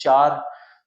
4,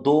2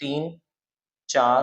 3, 4,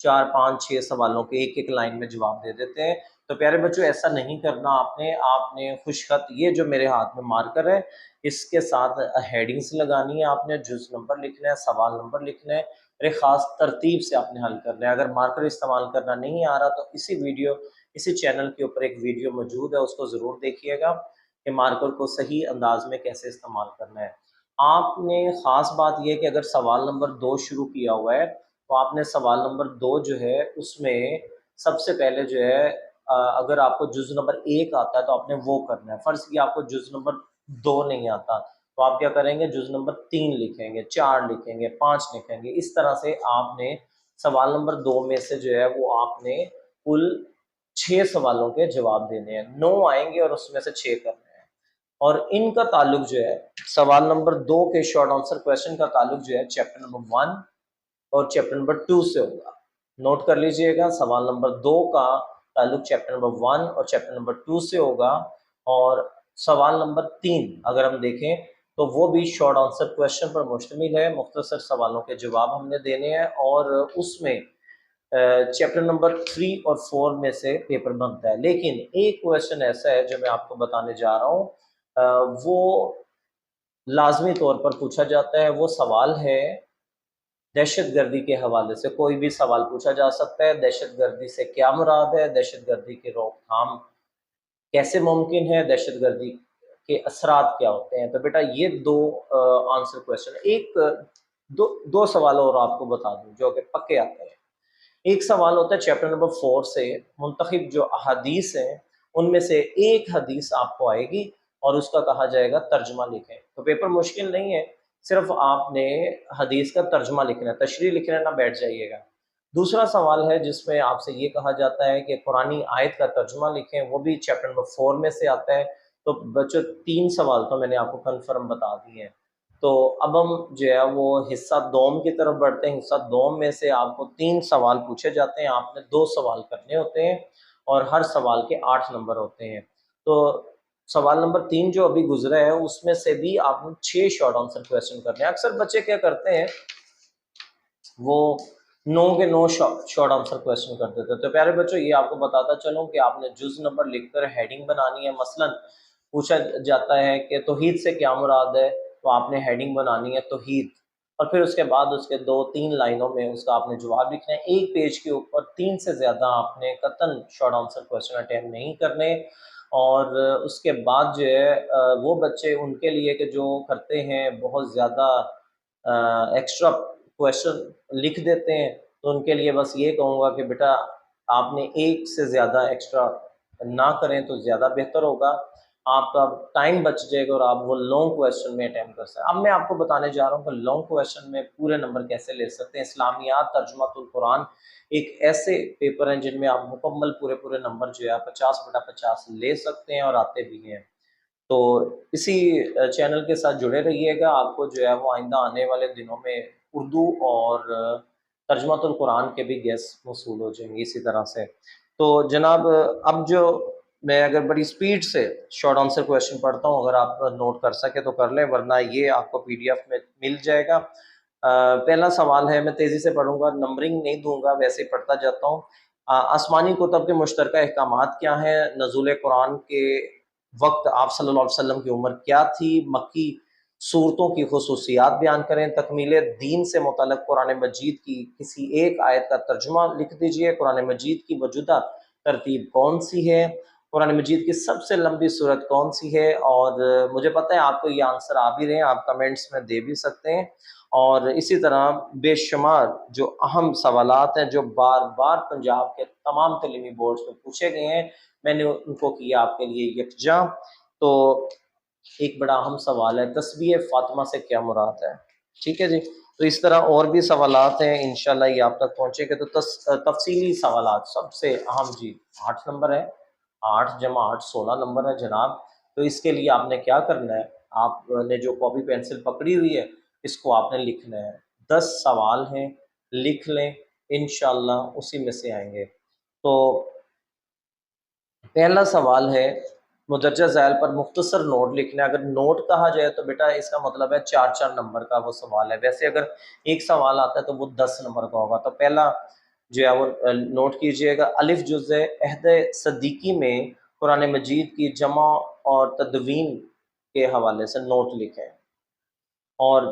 4 5 6 سوالوں کے ایک ایک لائن میں جواب دے دیتے ہیں۔ تو پیارے بچوں ایسا نہیں کرنا آپ نے خوش خط یہ جو میرے ہاتھ میں مارکر ہے اس کے ساتھ ہیڈنگز لگانی ہے، آپ نے جز نمبر لکھنا ہے، سوال نمبر لکھنا ہے، ایک خاص ترتیب سے آپ نے حل کرنا ہے۔ اگر مارکر استعمال کرنا نہیں آ رہا تو اسی چینل کے اوپر ایک ویڈیو موجود ہے، اس کو ضرور دیکھیے گا کہ مارکر کو صحیح انداز میں کیسے استعمال کرنا ہے۔ آپ نے خاص بات یہ کہ اگر سوال نمبر 2 شروع کیا ہوا ہے تو آپ نے سوال نمبر 2 جو ہے اس میں سب سے پہلے جو ہے اگر آپ کو جز نمبر 1 آتا ہے تو آپ نے وہ کرنا ہے۔ فرض کیا آپ کو جز نمبر 2 نہیں آتا تو آپ کیا کریں گے، جز نمبر 3 لکھیں گے، 4 لکھیں گے، 5 لکھیں گے۔ اس طرح سے آپ نے سوال نمبر 2 میں سے جو ہے وہ آپ نے کل 6 سوالوں کے جواب دینے ہیں، 9 آئیں گے اور اس میں سے 6 کرنے ہیں۔ اور ان کا تعلق جو ہے سوال نمبر 2 کے شارٹ آنسر کویشچن کا تعلق جو ہے چیپٹر نمبر 1 اور چیپٹر نمبر 2 سے ہوگا۔ نوٹ کر لیجئے گا، سوال نمبر 2 کا تعلق چیپٹر نمبر 1 اور چیپٹر نمبر 2 سے ہوگا، اور سوال نمبر 3 اگر ہم دیکھیں تو وہ بھی شارٹ آنسر کویشچن پر مشتمل ہے، مختصر سوالوں کے جواب ہم نے دینے ہیں، اور اس میں چیپٹر نمبر 3 اور 4 میں سے پیپر بنتا ہے۔ لیکن ایک کویشچن ایسا ہے جو میں آپ کو بتانے جا رہا ہوں، وہ لازمی طور پر پوچھا جاتا ہے۔ وہ سوال ہے دہشت گردی کے حوالے سے، کوئی بھی سوال پوچھا جا سکتا ہے۔ دہشت گردی سے کیا مراد ہے، دہشت گردی کی روک تھام کیسے ممکن ہے، دہشت گردی کے اثرات کیا ہوتے ہیں۔ تو بیٹا یہ 2 آنسر کویشچن، دو سوال اور آپ کو بتا دوں جو کہ پکے آتے ہیں۔ ایک سوال ہوتا ہے چیپٹر نمبر 4 سے منتخب جو احادیث ہیں ان میں سے ایک حدیث آپ کو آئے گی اور اس کا کہا جائے گا ترجمہ لکھیں۔ تو پیپر مشکل نہیں ہے، صرف آپ نے حدیث کا ترجمہ لکھنا ہے، تشریح لکھنا نہ بیٹھ جائیے گا۔ دوسرا سوال ہے جس میں آپ سے یہ کہا جاتا ہے کہ قرآنی آیت کا ترجمہ لکھیں، وہ بھی چیپٹر نمبر 4 میں سے آتا ہے۔ تو بچوں 3 سوال تو میں نے آپ کو کنفرم بتا دیے ہیں۔ تو اب ہم جو ہے وہ حصہ دوم کی طرف بڑھتے ہیں۔ حصہ دوم میں سے آپ کو 3 سوال پوچھے جاتے ہیں، آپ نے 2 سوال کرنے ہوتے ہیں اور ہر سوال کے 8 نمبر ہوتے ہیں۔ تو سوال نمبر 3 جو ابھی گزرا ہے اس میں سے بھی آپ نے 6 شارٹ آنسر کویسچن کرنے ہیں۔ اکثر بچے کیا کرتے ہیں، وہ 9 کے 9 شارٹ آنسر کویسچن کر دیتے ہیں۔ تو پیارے بچوں یہ آپ کو بتاتا چلوں کہ آپ نے جز نمبر لکھ کر ہیڈنگ بنانی ہے۔ مثلا پوچھا جاتا ہے کہ توحید سے کیا مراد ہے، تو آپ نے ہیڈنگ بنانی ہے توحید، اور پھر اس کے بعد اس کے 2-3 لائنوں میں اس کا آپ نے جواب لکھنا ہے۔ ایک پیج کے اوپر 3 سے زیادہ آپ نے قطعاً شارٹ آنسر کویسچن اٹیمپٹ نہیں کرنے۔ اور اس کے بعد جو ہے وہ بچے ان کے لیے کہ جو کرتے ہیں بہت زیادہ ایکسٹرا کویسچن لکھ دیتے ہیں، تو ان کے لیے بس یہ کہوں گا کہ بیٹا آپ نے ایک سے زیادہ ایکسٹرا نہ کریں تو زیادہ بہتر ہوگا، آپ کا ٹائم بچ جائے گا اور آپ وہ لانگ کویسچن میں اٹیمپٹ کر سکتے ہیں۔ اب میں آپ کو بتانے جا رہا ہوں کہ لانگ کویسچن میں پورے نمبر کیسے لے سکتے ہیں۔ اسلامیات ترجمہ القرآن ایک ایسے پیپر ہیں جن میں آپ مکمل پورے نمبر جو ہے 50/50 لے سکتے ہیں اور آتے بھی ہیں۔ تو اسی چینل کے ساتھ جڑے رہیے گا، آپ کو جو ہے وہ آئندہ آنے والے دنوں میں اردو اور ترجمہ القرآن کے بھی گیس موصول ہو جائیں گے اسی طرح سے۔ تو جناب اب جو میں اگر بڑی سپیڈ سے شارٹ آنسر کویسچن پڑھتا ہوں، اگر آپ نوٹ کر سکے تو کر لیں، ورنہ یہ آپ کو PDF میں مل جائے گا۔ پہلا سوال ہے، میں تیزی سے پڑھوں گا، نمبرنگ نہیں دوں گا، ویسے ہی پڑھتا جاتا ہوں۔ آسمانی کتب کے مشترکہ احکامات کیا ہیں؟ نزول قرآن کے وقت آپ صلی اللہ علیہ وسلم کی عمر کیا تھی؟ مکی صورتوں کی خصوصیات بیان کریں۔ تکمیل دین سے متعلق قرآن مجید کی کسی ایک آیت کا ترجمہ لکھ دیجئے۔ قرآن مجید کی موجودہ ترتیب کون سی ہے؟ قرآن مجید کی سب سے لمبی سورت کون سی ہے؟ اور مجھے پتہ ہے آپ کو یہ آنسر آ بھی رہے ہیں، آپ کمنٹس میں دے بھی سکتے ہیں۔ اور اسی طرح بے شمار جو اہم سوالات ہیں جو بار بار پنجاب کے تمام تعلیمی بورڈز میں پوچھے گئے ہیں، میں نے ان کو کیا آپ کے لیے یکجا۔ تو ایک بڑا اہم سوال ہے، تسبیح فاطمہ سے کیا مراد ہے؟ ٹھیک ہے جی۔ تو اس طرح اور بھی سوالات ہیں، انشاءاللہ یہ آپ تک پہنچے گے۔ تو تفصیلی سوالات سب سے اہم جی 8 نمبر ہے، 8 جمع 8 16 نمبر ہے جناب۔ تو اس کے لیے آپ نے کیا کرنا ہے، آپ نے جو کاپی پینسل پکڑی ہوئی ہے اس کو آپ نے لکھنا ہے۔ 10 سوال ہیں، لکھ لیں، انشاءاللہ اسی میں سے آئیں گے۔ تو پہلا سوال ہے، مدرجہ ذیل پر مختصر نوٹ لکھنا ہے۔ اگر نوٹ کہا جائے تو بیٹا اس کا مطلب ہے 4 نمبر کا وہ سوال ہے۔ ویسے اگر ایک سوال آتا ہے تو وہ 10 نمبر کا ہوگا۔ تو پہلا جو ہے وہ نوٹ کیجئے گا۔ الف جز عہد صدیقی میں قرآن مجید کی جمع اور تدوین کے حوالے سے نوٹ لکھیں۔ اور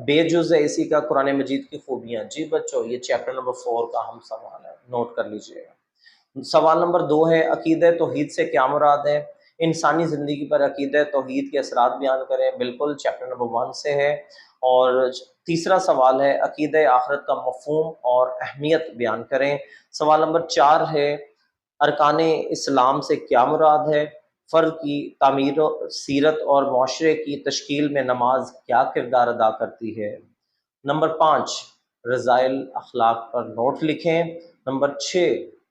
بے جز ہے اسی کا قرآن مجید کی خوبیاں۔ جی بچوں یہ چیپٹر نمبر 4 کا ہم سوال ہے، نوٹ کر لیجئے گا۔ سوال نمبر 2 ہے عقیدہ توحید سے کیا مراد ہے؟ انسانی زندگی پر عقیدہ توحید کے اثرات بیان کریں۔ بالکل چیپٹر نمبر 1 سے ہے۔ اور تیسرا سوال ہے عقیدہ آخرت کا مفہوم اور اہمیت بیان کریں۔ سوال نمبر 4 ہے ارکان اسلام سے کیا مراد ہے؟ فرد کی تعمیر و سیرت اور معاشرے کی تشکیل میں نماز کیا کردار ادا کرتی ہے؟ نمبر 5 رضائل اخلاق پر نوٹ لکھیں۔ نمبر 6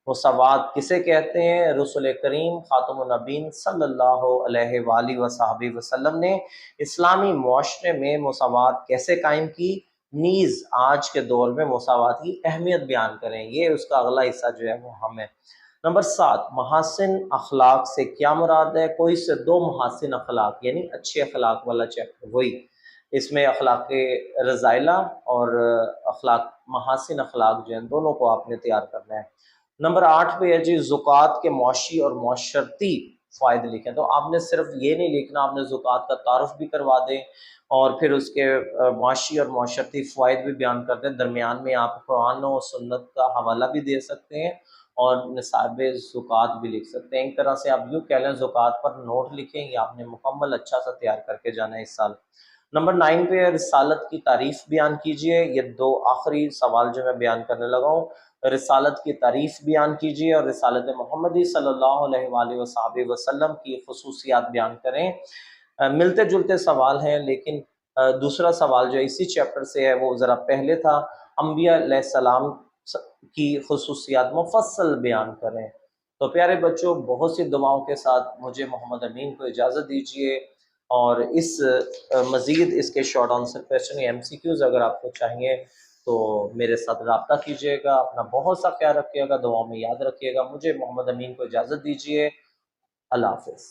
مساوات کسے کہتے ہیں؟ رسول کریم خاتم النبیین صلی اللہ علیہ وآلہ وصحبہ وسلم نے اسلامی معاشرے میں مساوات کیسے قائم کی؟ نیز آج کے دور میں مساوات کی اہمیت بیان کریں۔ یہ اس کا اگلا حصہ جو ہے وہ ہم ہے۔ نمبر 7 محاسن اخلاق سے کیا مراد ہے؟ کوئی سے 2 محاسن اخلاق یعنی اچھے اخلاق والا چیپٹر، وہی اس میں اخلاق رضائلہ اور اخلاق محاسن اخلاق جو ہیں دونوں کو آپ نے تیار کرنا ہے۔ نمبر 8 پہ ہے جی زکوٰۃ کے معاشی اور معاشرتی فائدے لکھیں۔ تو آپ نے صرف یہ نہیں لکھنا، آپ نے زکوٰۃ کا تعارف بھی کروا دیں اور پھر اس کے معاشی اور معاشرتی فوائد بھی بیان کر دیں۔ درمیان میں آپ قرآن و سنت کا حوالہ بھی دے سکتے ہیں اور نصاب زکوٰۃ بھی لکھ سکتے ہیں۔ ایک طرح سے آپ یوں کہہ لیں زکوٰۃ پر نوٹ لکھیں، یہ آپ نے مکمل اچھا سا تیار کر کے جانا ہے اس سال۔ نمبر 9 پہ رسالت کی تعریف بیان کیجئے۔ یہ 2 آخری سوال جو میں بیان کرنے لگا ہوں۔ رسالت کی تعریف بیان کیجئے اور رسالت محمدی صلی اللہ علیہ وآلہ وصحبہ وسلم کی خصوصیات بیان کریں۔ ملتے جلتے سوال ہیں لیکن دوسرا سوال جو اسی چیپٹر سے ہے وہ ذرا پہلے تھا، انبیاء علیہ السلام کی خصوصیات مفصل بیان کریں۔ تو پیارے بچوں بہت سی دعاؤں کے ساتھ مجھے محمد امین کو اجازت دیجیے، اور اس مزید اس کے شارٹ آنسر کویسچن یا MCQs اگر آپ کو چاہیے تو میرے ساتھ رابطہ کیجیے گا۔ اپنا بہت سا خیال رکھیے گا، دعاؤں میں یاد رکھیے گا۔ مجھے محمد امین کو اجازت دیجیے، اللہ حافظ۔